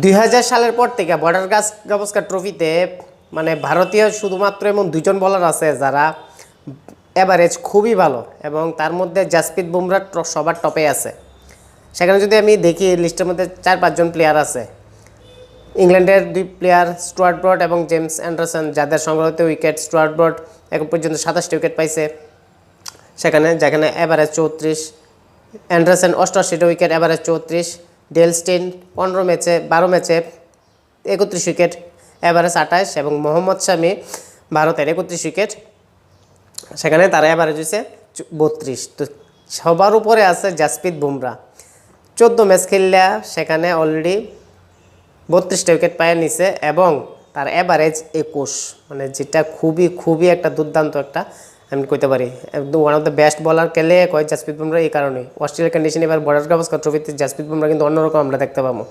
2000 সালের পর থেকে বর্ডার গাভাস্কার ট্রফিতে মানে ভারতীয় শুধুমাত্র এমন দুজন বোলার আছে যারা এভারেজ খুবই ভালো এবং তার মধ্যে জাসপ্রীত বুমরা সবার টপে আছে। সেখানে যদি আমি দেখি লিস্টের মধ্যে 4-5 জন প্লেয়ার আছে। ইংল্যান্ডের 2 প্লেয়ার স্টুয়ার্ট ব্রড এবং জেমস অ্যান্ডারসন, যাদের সংগ্রহিত উইকেট স্টুয়ার্ট ব্রড এখন পর্যন্ত 27টি উইকেট পাইছে যেখানে এভারেজ 34, অ্যান্ডারসন 88টি উইকেট এভারেজ 34, ডেল স্টেইন 12 ম্যাচে 31 উইকেট এভারেজ 28 এবং মোহাম্মদ শামি ভারতের 31 উইকেট, সেখানে তার এভারেজ হয়েছে 32। তো সবার উপরে আছে জাসপ্রীত বুমরা, 14 ম্যাচ খেললে সেখানে অলরেডি 32টা উইকেট পায় নিছে এবং তার এভারেজ 21, মানে যেটা খুবই একটা দুর্দান্ত একটা আমি কইতে পারি একদম ওয়ান অফ দ্য বেস্ট বলার খেলে কয় জাসপ্রীত বুমরা। এই কারণে অস্ট্রেলিয়ার কন্ডিশনে এবার বর্ডার গাভাস্কার ট্রফিতে জাসপ্রীত বুমরা কিন্তু অন্যরকম আমরা দেখতে পাবো।